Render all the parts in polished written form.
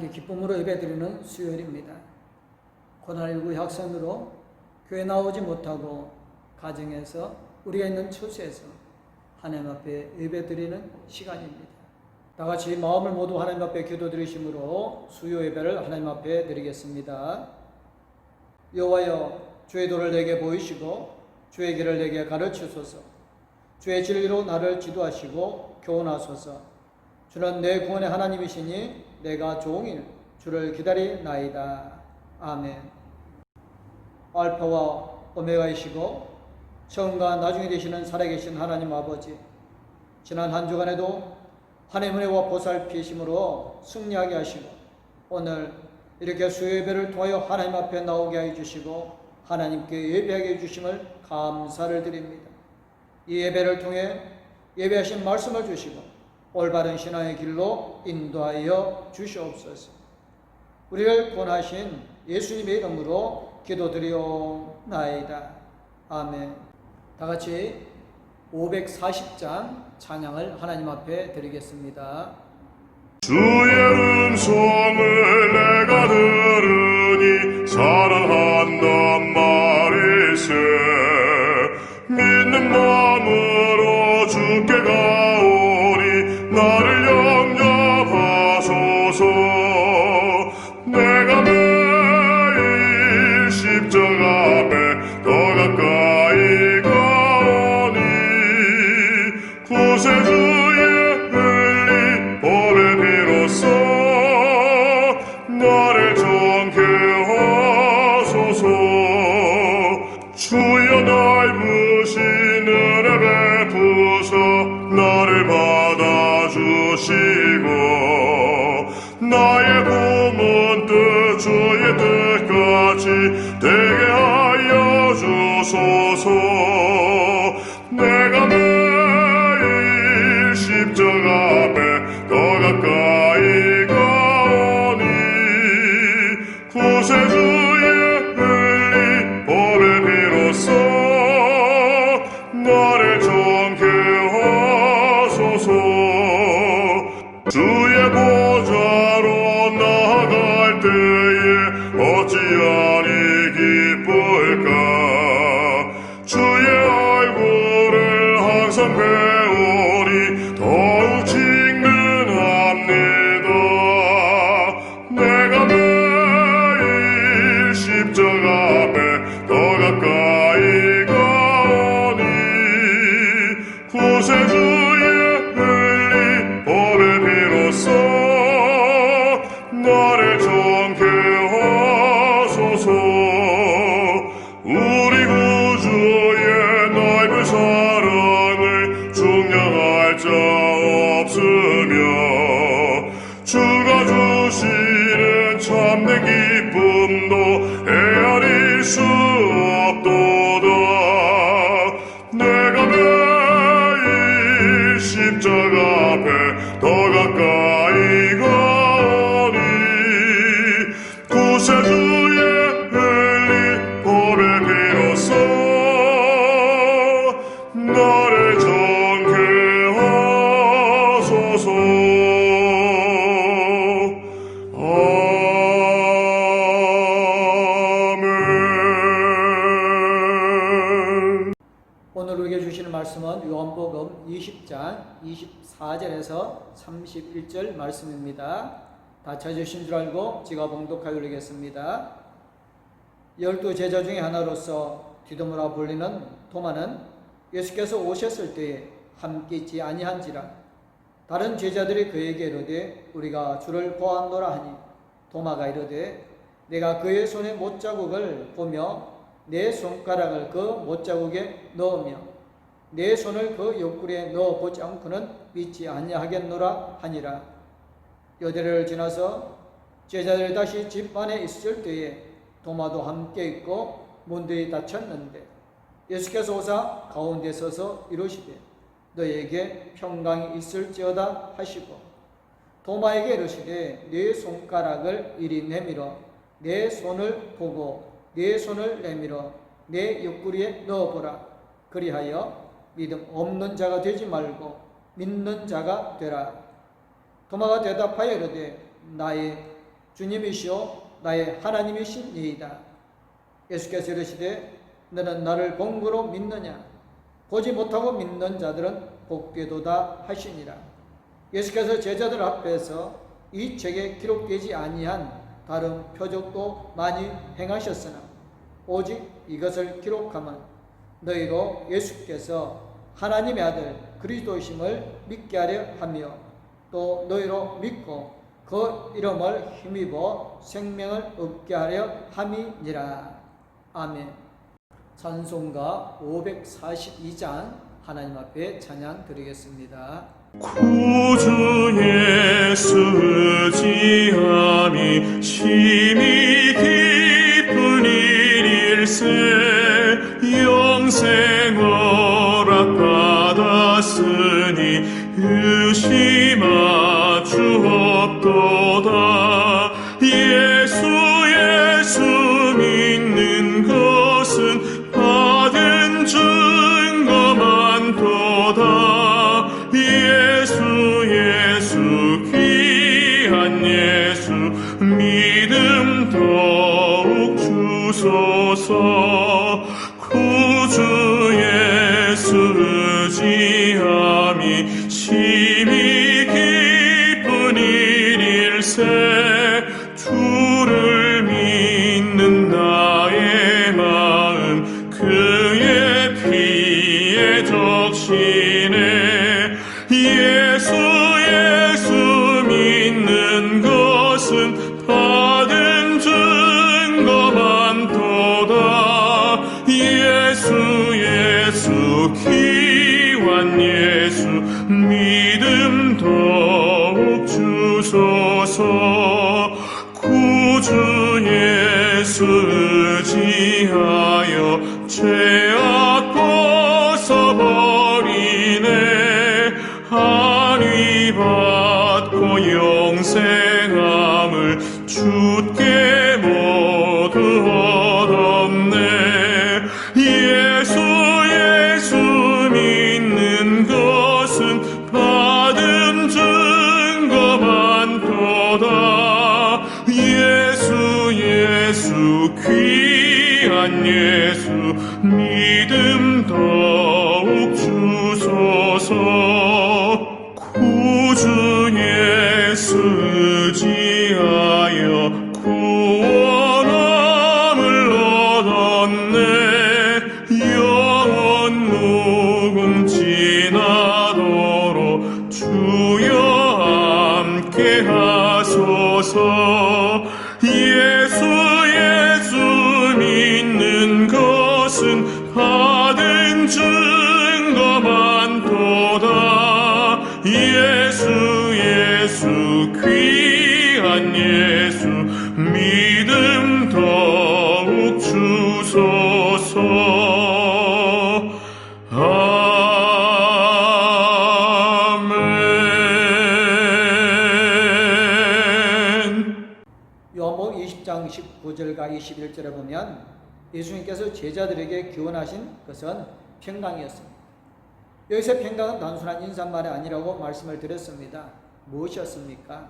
하나님의 기쁨으로 예배드리는 수요일입니다. 코로나19 확산으로 교회 나오지 못하고 가정에서 우리가 있는 처소에서 하나님 앞에 예배드리는 시간입니다. 다 같이 마음을 모두 하나님 앞에 기도드리심으로 수요 예배를 하나님 앞에 드리겠습니다. 여호와여, 주의 도를 내게 보이시고 주의 길을 내게 가르치소서. 주의 진리로 나를 지도하시고 교훈하소서. 주는 내 구원의 하나님이시니 내가 종일 주를 기다리나이다. 아멘. 알파와 오메가이시고 처음과 나중이 되시는 살아계신 하나님 아버지, 지난 한 주간에도 하나님의 은혜와 보살피심으로 승리하게 하시고 오늘 이렇게 수요 예배를 통하여 하나님 앞에 나오게 해주시고 하나님께 예배하게 해주심을 감사를 드립니다. 이 예배를 통해 예배하신 말씀을 주시고 올바른 신앙의 길로 인도하여 주시옵소서. 우리를 구원하신 예수님의 이름으로 기도드리옵나이다. 아멘. 다 같이 540장 찬양을 하나님 앞에 드리겠습니다. 주의 음성을 내가 들으니 사랑한단 말일세. 믿는 마음으로 주께 가오니 나를 영접하소서. 내가 매일 십자가 앞에 더 가까이 가오니 구세주의 흘린 보배 비로소 나를 정케 하소서. 주여 넓으신 은혜 베푸사 나를 받아주시고 나의 품은 뜻 주의 뜻같이 되게 하여 주소서. 내가 매일 십자가 앞에 더 가까이 가오니 구세주의 흘린 보배 비로소 나를 정케 하소서. 주의 보좌로 나아갈 때에 어찌하니 기쁠까. 주의 얼굴을 항상 배우니 더욱 친근합니다. 내가 매일 십자가 앞에 더 가까이 가오니 구세주의 흘린 보배 비로소 나를 정케 하소서. 우리 구주의 넓은 사랑을 중량할 자 없으며 주가 주시는 참된 기쁨도 헤아릴 수 없도다. 내가 매일 십자가 앞에 더 가까이 가오니 구세주의 흘린 보배 비로소 나를 정케 하소서. 아멘. 오늘 우리에게 주시는 말씀은 요한복음 20장 24절에서 31절 말씀입니다. 다 찾으신 줄 알고 제가 봉독하여 드리겠습니다. 12 제자 중에 하나로서 디도모라 불리는 도마는 예수께서 오셨을 때에 함께 있지 아니한지라. 다른 제자들이 그에게 이르되 우리가 주를 보았노라 하니 도마가 이르되 내가 그의 손에 못자국을 보며 내 손가락을 그 못자국에 넣으며 내 손을 그 옆구리에 넣어보지 않고는 믿지 아니하겠노라 하니라. 여대를 지나서 제자들이 다시 집 안에 있을 때에 도마도 함께 있고 문들이 닫혔는데 예수께서 오사 가운데 서서 이르시되 너에게 평강이 있을지어다 하시고 도마에게 이르시되 네 손가락을 이리 내밀어 내 손을 보고 내 손을 내밀어 내 옆구리에 넣어보라. 그리하여 믿음 없는 자가 되지 말고 믿는 자가 되라. 도마가 대답하여 이르되 나의 주님이시오 나의 하나님이시니이다. 예수께서 이르시되 너는 나를 본고로 믿느냐? 보지 못하고 믿는 자들은 복되도다 하시니라. 예수께서 제자들 앞에서 이 책에 기록되지 아니한 다른 표적도 많이 행하셨으나 오직 이것을 기록하면 너희로 예수께서 하나님의 아들 그리스도이심을 믿게 하려 하며 또 너희로 믿고 그 이름을 힘입어 생명을 얻게 하려 함이니라. 아멘. 찬송가 542장 하나님 앞에 찬양 드리겠습니다. 구주 예수 의지함이 심히 깊은 일일세 영생 허락 받았으니 의심하 주옵도다. 예수 믿는 것은 받은 증거 많도다. 예수 귀한 예수 믿음 더욱 주소서. 구주 예수 의지함이 심히 깊은 일일세 주를 믿는 나의 마음 그의 피에 적시네. 예수 믿는 것은 받은 증거 많도다. 예수 귀한 예수 믿음 더욱 주소서. 구주 예수 의지하여 죄악 벗어버리네. 안위 받고 영생함을 주께 모두 얻었네. 예수 믿는 것은 받은 증거 많도다. 예수 귀한 예수 믿음 더욱 주소서. 구주 예수 의지하여 구원함을 얻었네. 영원 무궁 지나도록 주여 함께 하소서. 예수 믿는 것은 받은 증거 많도다. 예수 귀한 예수 믿음 더욱 주소서. 요한복음 20장 19절과 21절에 보면 예수님께서 제자들에게 교훈하신 것은 평강이었습니다. 여기서 평강은 단순한 인사말이 아니라고 말씀을 드렸습니다. 무엇이었습니까?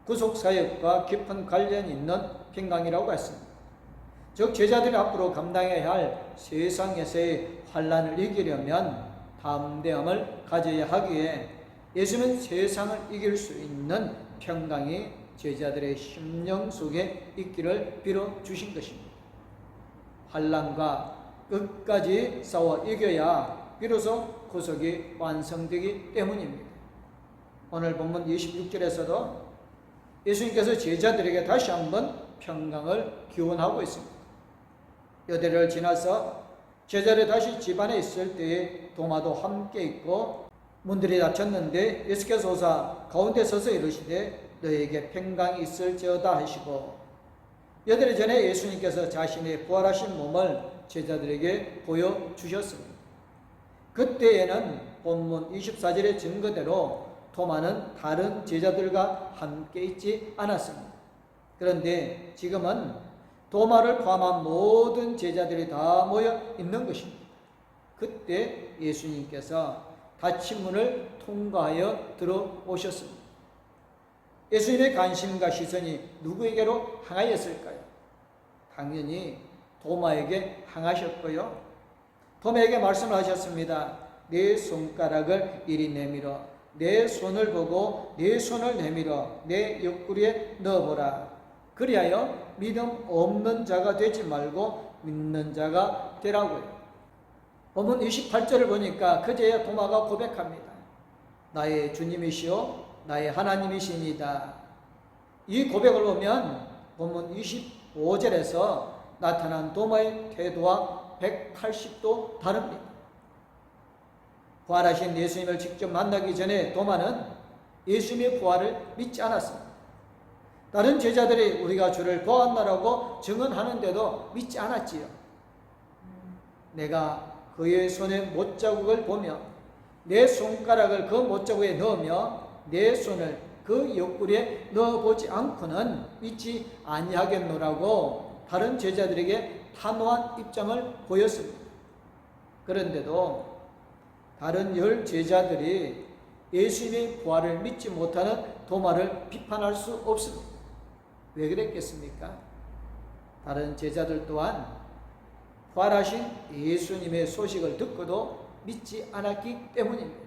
구속사역과 깊은 관련이 있는 평강이라고 했습니다. 즉 제자들이 앞으로 감당해야 할 세상에서의 환난을 이기려면 담대함을 가져야 하기에 예수는 세상을 이길 수 있는 평강이 제자들의 심령 속에 있기를 빌어주신 것입니다. 환난과 끝까지 싸워 이겨야 비로소 구속이 완성되기 때문입니다. 오늘 본문 26절에서도 예수님께서 제자들에게 다시 한번 평강을 기원하고 있습니다. 여대를 지나서 제자들이 다시 집안에 있을 때에 도마도 함께 있고 문들이 닫혔는데 예수께서 오사 가운데 서서 이르시되 너에게 평강이 있을지어다 하시고 여드레 전에 예수님께서 자신의 부활하신 몸을 제자들에게 보여주셨습니다. 그때에는 본문 24절의 증거대로 도마는 다른 제자들과 함께 있지 않았습니다. 그런데 지금은 도마를 포함한 모든 제자들이 다 모여 있는 것입니다. 그때 예수님께서 닫힌 문을 통과하여 들어오셨습니다. 예수님의 관심과 시선이 누구에게로 향하였을까요? 당연히 도마에게 향하셨고요. 도마에게 말씀을 하셨습니다. 내 손가락을 이리 내밀어 내 손을 보고 내 손을 내밀어 내 옆구리에 넣어보라. 그리하여 믿음 없는 자가 되지 말고 믿는 자가 되라고요. 본문 28절을 보니까 그제야 도마가 고백합니다. 나의 주님이시오 나의 하나님이시니다. 이 고백을 보면 본문 25절에서 나타난 도마의 태도와 180도 다릅니다. 부활하신 예수님을 직접 만나기 전에 도마는 예수님의 부활을 믿지 않았습니다. 다른 제자들이 우리가 주를 보았나라고 증언하는데도 믿지 않았지요. 내가 그의 손에 못자국을 보며 내 손가락을 그 못자국에 넣으며 내 손을 그 옆구리에 넣어보지 않고는 믿지 아니하겠노라고 다른 제자들에게 단호한 입장을 보였습니다. 그런데도 다른 10 제자들이 예수님의 부활을 믿지 못하는 도마를 비판할 수 없습니다. 왜 그랬겠습니까? 다른 제자들 또한 부활하신 예수님의 소식을 듣고도 믿지 않았기 때문입니다.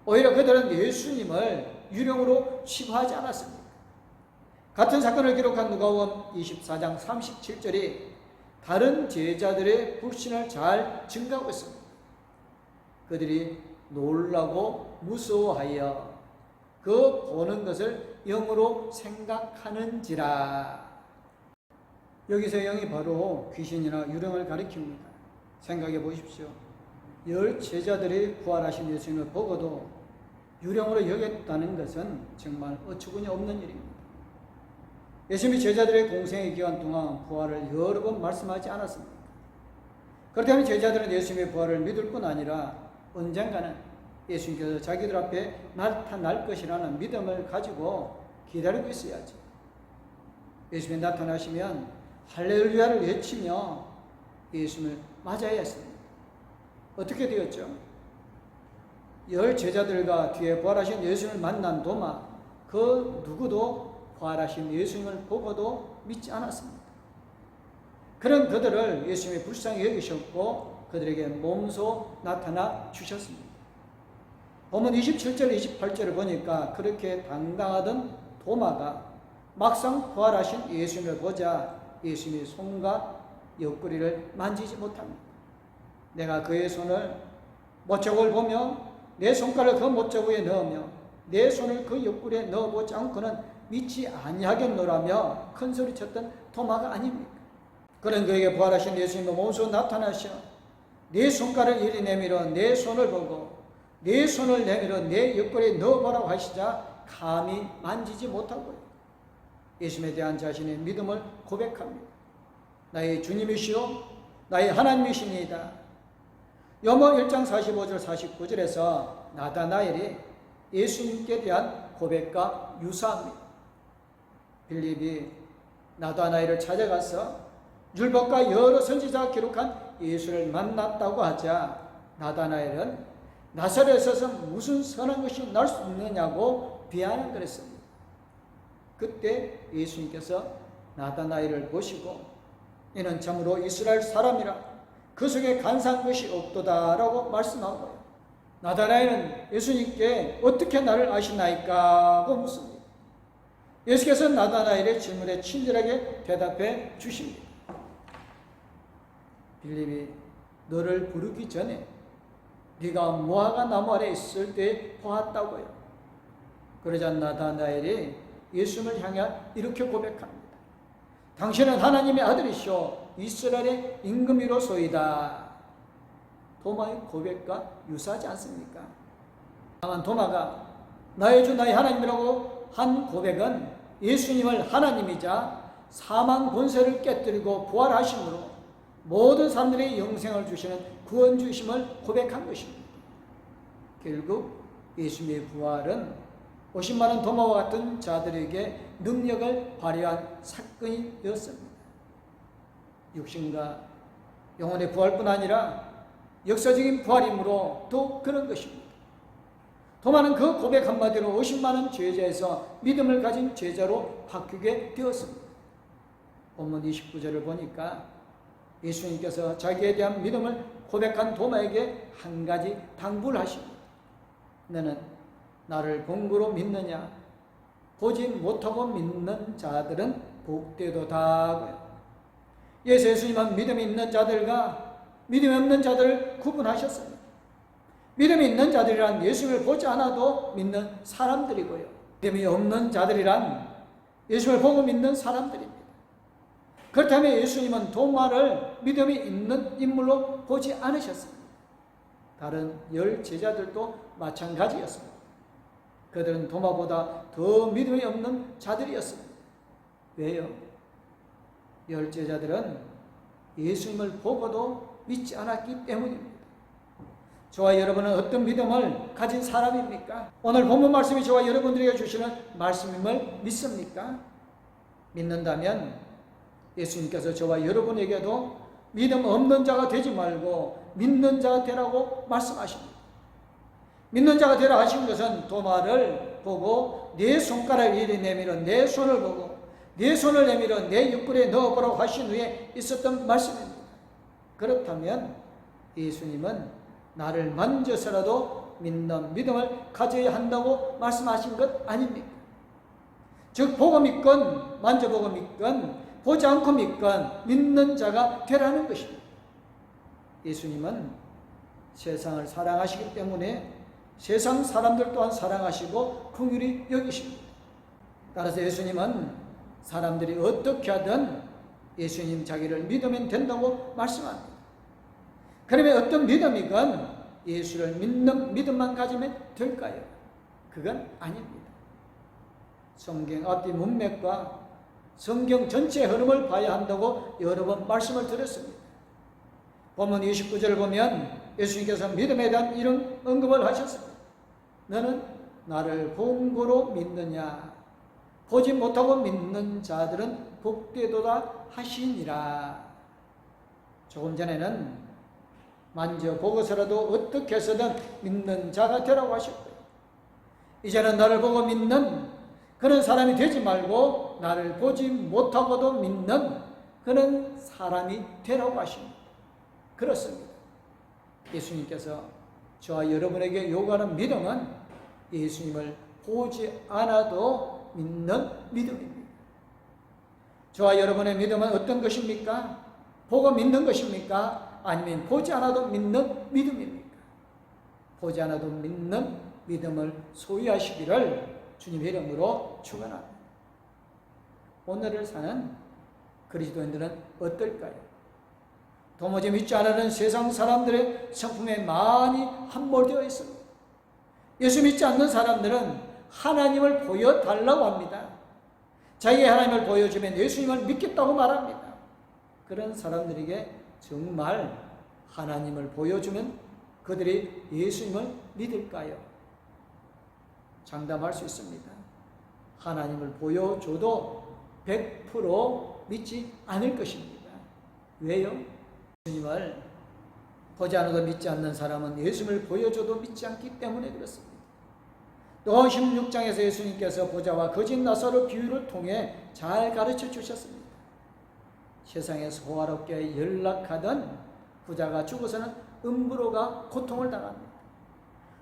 오히려 그들은 예수님을 유령으로 취급하지 않았습니다. 같은 사건을 기록한 누가복음 24장 37절이 다른 제자들의 불신을 잘 증가하고 있습니다. 그들이 놀라고 무서워하여 그 보는 것을 영으로 생각하는지라. 여기서 영이 바로 귀신이나 유령을 가리킵니다. 생각해 보십시오. 10 제자들이 부활하신 예수님을 보고도 유령으로 여겼다는 것은 정말 어처구니 없는 일입니다. 예수님이 제자들의 공생의 기간 동안 부활을 여러 번 말씀하지 않았습니까? 그렇다면 제자들은 예수님의 부활을 믿을 뿐 아니라 언젠가는 예수님께서 자기들 앞에 나타날 것이라는 믿음을 가지고 기다리고 있어야죠. 예수님이 나타나시면 할렐루야를 외치며 예수님을 맞아야 했습니다. 어떻게 되었죠? 10 제자들과 뒤에 부활하신 예수님을 만난 도마, 그 누구도 부활하신 예수님을 보고도 믿지 않았습니다. 그런 그들을 예수님이 불쌍히 여기셨고 그들에게 몸소 나타나 주셨습니다. 본문 27절, 28절을 보니까 그렇게 당당하던 도마가 막상 부활하신 예수님을 보자 예수님의 손과 옆구리를 만지지 못합니다. 내가 그의 손을 못자국을 보며 내 손가락을 그 못자국에 넣으며 내 손을 그 옆구리에 넣어보지 않고는 믿지 아니하겠노라며 큰소리쳤던 도마가 아닙니까? 그런 그에게 부활하신 예수님은 몸소 나타나셔 내 손가락을 이리 내밀어 내 손을 보고 내 손을 내밀어 내 옆구리에 넣어보라고 하시자 감히 만지지 못하고요. 예수님에 대한 자신의 믿음을 고백합니다. 나의 주님이시오 나의 하나님이시니이다. 요한복음 1장 45절 49절에서 나다나엘이 예수님께 대한 고백과 유사합니다. 빌립이 나다나엘을 찾아가서 율법과 여러 선지자가 기록한 예수를 만났다고 하자 나다나엘은 나사렛에서 무슨 선한 것이 날 수 있느냐고 비아냥거렸습니다. 그때 예수님께서 나다나엘을 보시고 이는 참으로 이스라엘 사람이라 그 속에 간사한 것이 없도다라고 말씀하고요. 나다나엘은 예수님께 어떻게 나를 아시나이까 하고 묻습니다. 예수께서 나다나엘의 질문에 친절하게 대답해 주십니다. 빌립이 너를 부르기 전에 네가 무화과 나무 아래 있을 때 보았다고요. 그러자 나다나엘이 예수님을 향해 이렇게 고백합니다. 당신은 하나님의 아들이시오 이스라엘의 임금이로소이다. 도마의 고백과 유사하지 않습니까? 다만 도마가 나의 주 나의 하나님이라고 한 고백은 예수님을 하나님이자 사망 권세를 깨뜨리고 부활하심으로 모든 사람들의 영생을 주시는 구원주심을 고백한 것입니다. 결국 예수님의 부활은 50만원 도마와 같은 자들에게 능력을 발휘한 사건이 되었습니다. 육신과 영혼의 부활뿐 아니라 역사적인 부활이므로 또 그런 것입니다. 도마는 그 고백 한마디로 50만원 죄자에서 믿음을 가진 제자로 바뀌게 되었습니다. 본문 29절을 보니까 예수님께서 자기에 대한 믿음을 고백한 도마에게 한 가지 당부를 하십니다. 너는 나를 본고로 믿느냐? 보지 못하고 믿는 자들은 복되도다. 예수님은 믿음이 있는 자들과 믿음이 없는 자들을 구분하셨습니다. 믿음이 있는 자들이란 예수님을 보지 않아도 믿는 사람들이고요. 믿음이 없는 자들이란 예수님을 보고 믿는 사람들입니다. 그렇다면 예수님은 도마를 믿음이 있는 인물로 보지 않으셨습니다. 다른 10 제자들도 마찬가지였습니다. 그들은 도마보다 더 믿음이 없는 자들이었습니다. 왜요? 10 제자들은 예수님을 보고도 믿지 않았기 때문입니다. 저와 여러분은 어떤 믿음을 가진 사람입니까? 오늘 본문 말씀이 저와 여러분들에게 주시는 말씀임을 믿습니까? 믿는다면 예수님께서 저와 여러분에게도 믿음 없는 자가 되지 말고 믿는 자가 되라고 말씀하십니다. 믿는 자가 되라 하신 것은 도마를 보고 내 손가락을 이리 내밀어 내 손을 보고 내 손을 내밀어 내 옆구리에 넣어보라고 하신 후에 있었던 말씀입니다. 그렇다면 예수님은 나를 만져서라도 믿는 믿음을 가져야 한다고 말씀하신 것 아닙니까? 즉 보고 믿건 만져보고 믿건 보지 않고 믿건 믿는 자가 되라는 것입니다. 예수님은 세상을 사랑하시기 때문에 세상 사람들 또한 사랑하시고 긍휼히 여기십니다. 따라서 예수님은 사람들이 어떻게 하든 예수님 자기를 믿으면 된다고 말씀합니다. 그러면 어떤 믿음이건 예수를 믿는 믿음만 가지면 될까요? 그건 아닙니다. 성경 앞뒤 문맥과 성경 전체 흐름을 봐야 한다고 여러 번 말씀을 드렸습니다. 본문 29절을 보면 예수님께서 믿음에 대한 이런 언급을 하셨습니다. 너는 나를 본고로 믿느냐? 보지 못하고 믿는 자들은 복되도다 하시니라. 조금 전에는 만져보고서라도 어떻게 해서든 믿는 자가 되라고 하셨고요. 이제는 나를 보고 믿는 그런 사람이 되지 말고 나를 보지 못하고도 믿는 그런 사람이 되라고 하십니다. 그렇습니다. 예수님께서 저와 여러분에게 요구하는 믿음은 예수님을 보지 않아도 믿는 믿음입니다. 저와 여러분의 믿음은 어떤 것입니까? 보고 믿는 것입니까? 아니면 보지 않아도 믿는 믿음입니까? 보지 않아도 믿는 믿음을 소유하시기를 주님의 이름으로 축원합니다. 오늘을 사는 그리스도인들은 어떨까요? 도무지 믿지 않는 세상 사람들의 성품에 많이 함몰되어 있습니다. 예수 믿지 않는 사람들은 하나님을 보여달라고 합니다. 자기의 하나님을 보여주면 예수님을 믿겠다고 말합니다. 그런 사람들에게 정말 하나님을 보여주면 그들이 예수님을 믿을까요? 장담할 수 있습니다. 하나님을 보여줘도 100% 믿지 않을 것입니다. 왜요? 예수님을 보지 않아도 믿지 않는 사람은 예수님을 보여줘도 믿지 않기 때문에 그렇습니다. 또 16장에서 예수님께서 보좌와 거짓 나사로 비유를 통해 잘 가르쳐 주셨습니다. 세상에서 호화롭게 연락하던 부자가 죽어서는 음부로가 고통을 당합니다.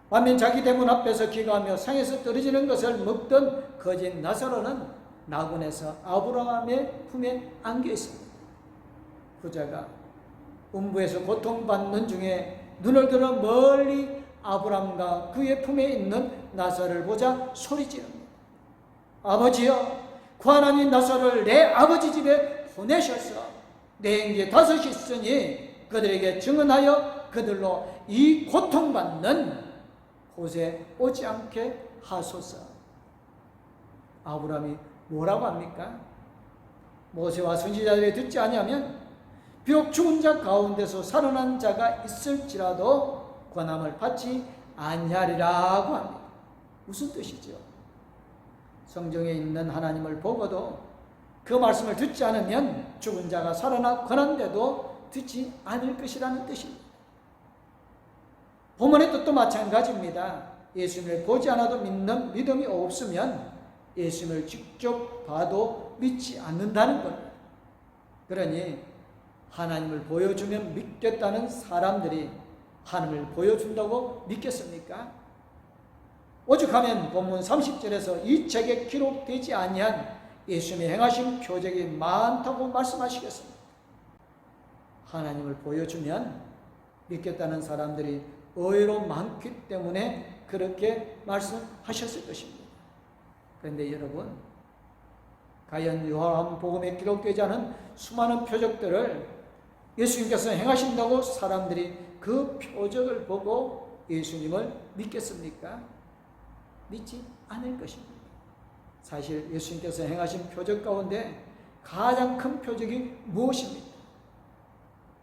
반면 자기 대문 앞에서 기거하며 상에서 떨어지는 것을 먹던 거짓 나사로는 나군에서 아브라함의 품에 안겨 있습니다. 부자가 음부에서 고통받는 중에 눈을 들어 멀리 아브라함과 그의 품에 있는 나사로를 보자 소리지릅니다. 아버지여, 그 하나님 나사로를 내 아버지 집에 보내셔서 내 형제 5이 있으니 그들에게 증언하여 그들로 이 고통받는 곳에 오지 않게 하소서. 아브라함이 뭐라고 합니까? 모세와 선지자들이 듣지 아니하면 비록 죽은 자 가운데서 살아난 자가 있을지라도 권함을 받지 아니하리라고 합니다. 무슨 뜻이죠? 성경에 있는 하나님을 보고도 그 말씀을 듣지 않으면 죽은 자가 살아나 권한데도 듣지 않을 것이라는 뜻입니다. 본문의 뜻도 마찬가지입니다. 예수님을 보지 않아도 믿는 믿음이 없으면 예수님을 직접 봐도 믿지 않는다는 겁니다. 그러니 하나님을 보여주면 믿겠다는 사람들이 하나님을 보여준다고 믿겠습니까? 오죽하면 본문 30절에서 이 책에 기록되지 아니한 예수님의 행하신 표적이 많다고 말씀하시겠습니다. 하나님을 보여주면 믿겠다는 사람들이 의외로 많기 때문에 그렇게 말씀하셨을 것입니다. 그런데 여러분, 과연 요한복음에 기록되지 않은 수많은 표적들을 예수님께서 행하신다고 사람들이 그 표적을 보고 예수님을 믿겠습니까? 믿지 않을 것입니다. 사실 예수님께서 행하신 표적 가운데 가장 큰 표적이 무엇입니까?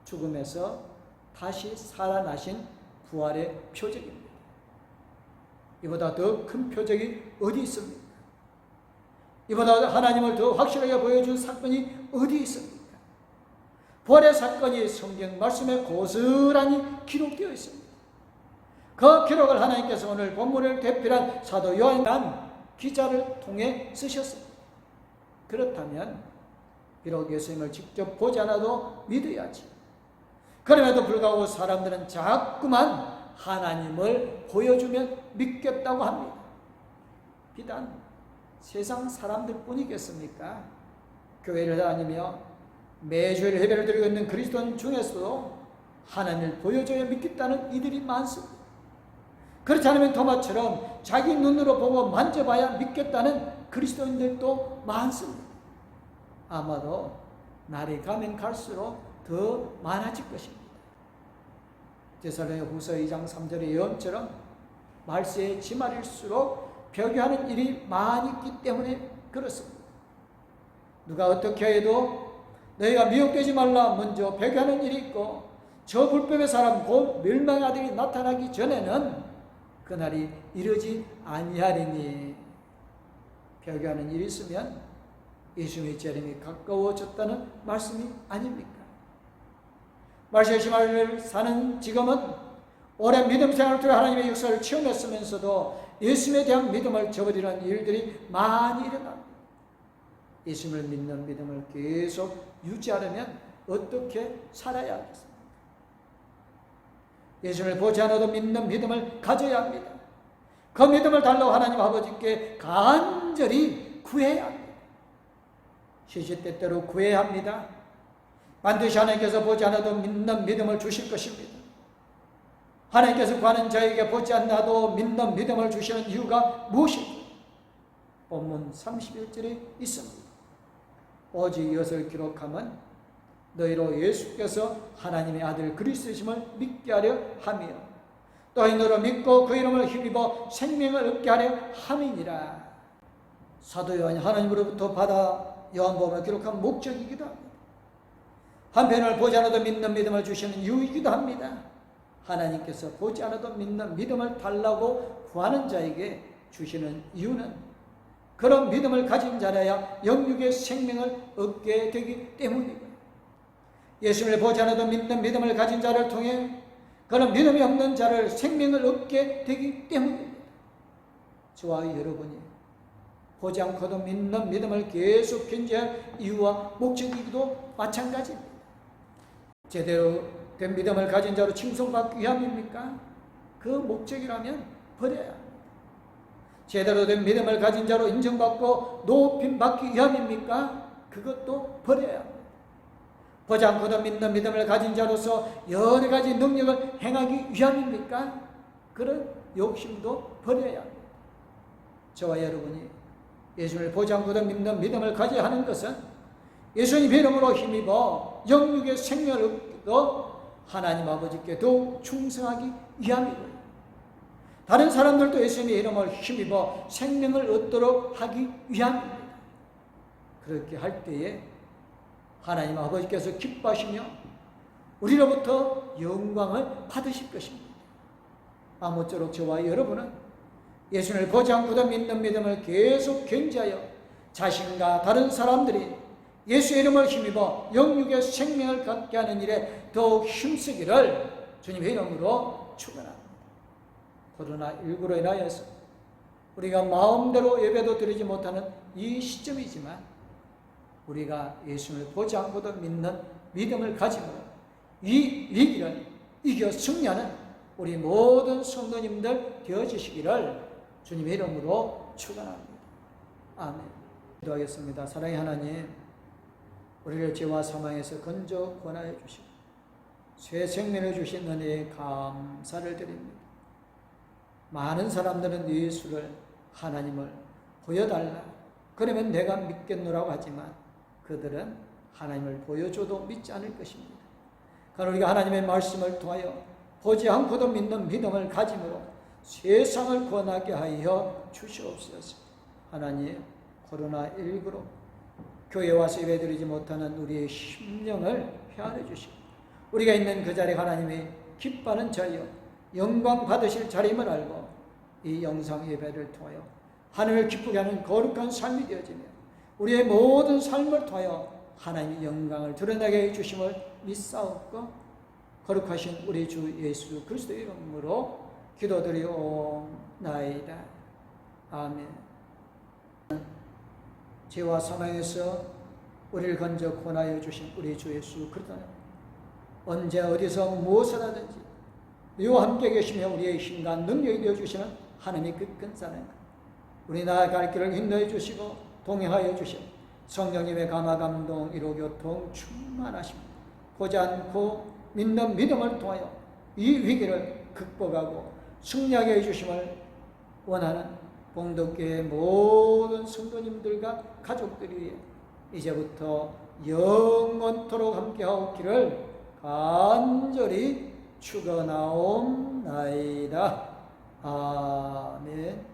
죽음에서 다시 살아나신 부활의 표적입니다. 이보다 더 큰 표적이 어디 있습니까? 이보다 하나님을 더 확실하게 보여준 사건이 어디 있습니까? 부활의 사건이 성경 말씀에 고스란히 기록되어 있습니다. 그 기록을 하나님께서 오늘 본문을 대표한 사도 요한이라는 기자를 통해 쓰셨습니다. 그렇다면 비록 예수님을 직접 보지 않아도 믿어야지. 그럼에도 불구하고 사람들은 자꾸만 하나님을 보여주면 믿겠다고 합니다. 비단 세상 사람들 뿐이겠습니까? 교회를 다니며 매주일 예배를 드리고 있는 그리스도인 중에서도 하나님을 보여줘야 믿겠다는 이들이 많습니다. 그렇지 않으면 도마처럼 자기 눈으로 보고 만져봐야 믿겠다는 그리스도인들도 많습니다. 아마도 날이 가면 갈수록 더 많아질 것입니다. 데살로니가후서 2장 3절의 예언처럼 말세의 지말일수록 표교하는 일이 많이 있기 때문에 그렇습니다. 누가 어떻게 해도 너희가 미혹되지 말라 먼저 표교하는 일이 있고 저 불법의 사람 곧 멸망의 아들이 나타나기 전에는 그날이 이르지 아니하리니. 표교하는 일이 있으면 예수님의 재림이 가까워졌다는 말씀이 아닙니까? 말세의 지말을 사는 지금은 오랜 믿음 생활을 통해 하나님의 역사를 체험했으면서도 예수님에 대한 믿음을 저버리는 일들이 많이 일어납니다. 예수님을 믿는 믿음을 계속 유지하려면 어떻게 살아야 하겠습니까? 예수님을 보지 않아도 믿는 믿음을 가져야 합니다. 그 믿음을 달라고 하나님 아버지께 간절히 구해야 합니다. 시시때때로 구해야 합니다. 반드시 하나님께서 보지 않아도 믿는 믿음을 주실 것입니다. 하나님께서 구하는 자에게 보지 않아도 믿는 믿음을 주시는 이유가 무엇입니까? 본문 31절에 있습니다. 오직 이것을 기록하면 너희로 예수께서 하나님의 아들 그리스도심을 믿게 하려 하며 또 너로 믿고 그 이름을 힘입어 생명을 얻게 하려 함이니라. 사도 요한이 하나님으로부터 받아 요한복음을 기록한 목적이기도 합니다. 한편을 보지 않아도 믿는 믿음을 주시는 이유이기도 합니다. 하나님께서 보지 않아도 믿는 믿음을 달라고 구하는 자에게 주시는 이유는 그런 믿음을 가진 자라야 영육의 생명을 얻게 되기 때문입니다. 예수님을 보지 않아도 믿는 믿음을 가진 자를 통해 그런 믿음이 없는 자를 생명을 얻게 되기 때문입니다. 저와 여러분이 보지 않고도 믿는 믿음을 계속 견지할 이유와 목적이기도 마찬가지입니다. 제대로 된 믿음을 가진 자로 칭송받기 위함입니까? 그 목적이라면 버려야 합니다. 제대로 된 믿음을 가진 자로 인정받고 높임받기 위함입니까? 그것도 버려야 합니다. 보지 않고도 믿는 믿음을 가진 자로서 여러 가지 능력을 행하기 위함입니까? 그런 욕심도 버려야 합니다. 저와 여러분이 예수님을 보지 않고도 믿는 믿음을 가져야 하는 것은 예수님의 이름으로 힘입어 영육의 생명을 얻고 하나님 아버지께 더욱 충성하기 위함이고요. 다른 사람들도 예수님의 이름을 힘입어 생명을 얻도록 하기 위함입니다. 그렇게 할 때에 하나님 아버지께서 기뻐하시며 우리로부터 영광을 받으실 것입니다. 아무쪼록 저와 여러분은 예수님을 보지 않고도 믿는 믿음을 계속 견지하여 자신과 다른 사람들이 예수의 이름을 힘입어 영육의 생명을 갖게 하는 일에 더욱 힘쓰기를 주님의 이름으로 축원합니다. 코로나19로 인하여서 우리가 마음대로 예배도 드리지 못하는 이 시점이지만 우리가 예수를 보지 않고도 믿는 믿음을 가지고 이 위기를 이겨 승리하는 우리 모든 성도님들 되어주시기를 주님의 이름으로 축원합니다. 아멘. 기도하겠습니다. 사랑의 하나님, 우리를 죄와 사망에서 건져 구원하여 주시고 새 생명을 주신 은혜에 감사를 드립니다. 많은 사람들은 예수를, 하나님을 보여달라, 그러면 내가 믿겠노라고 하지만 그들은 하나님을 보여줘도 믿지 않을 것입니다. 그러나 우리가 하나님의 말씀을 통하여 보지 않고도 믿는 믿음을 가짐으로 세상을 구원하게 하여 주시옵소서. 하나님, 코로나19로 교회 와서 예배드리지 못하는 우리의 심령을 헤아려 주시고 우리가 있는 그 자리에 하나님이 기뻐하는 자리요 영광 받으실 자리임을 알고 이 영상 예배를 통하여 하나님을 기쁘게 하는 거룩한 삶이 되어지며 우리의 모든 삶을 통하여 하나님의 영광을 드러나게 해주심을 믿사옵고 거룩하신 우리 주 예수 그리스도의 이름으로 기도드리옵나이다. 아멘. 죄와 사망에서 우리를 건져 구원하여 주신 우리 주 예수 그리스도는 언제 어디서 무엇을 하든지 우리와 함께 계시며 우리의 힘과 능력이 되어주시는 하나님의 그 큰 사랑, 우리 나아갈 길을 인도해 주시고 동행하여 주시고 성령님의 감화 감동 위로 교통 충만하십니다. 보지 않고 믿는 믿음을 통하여 이 위기를 극복하고 승리하게 해주심을 원하는 봉독교의 모든 성도님들과 가족들이 이제부터 영원토록 함께하옵기를 간절히 축원하옵나이다. 아멘.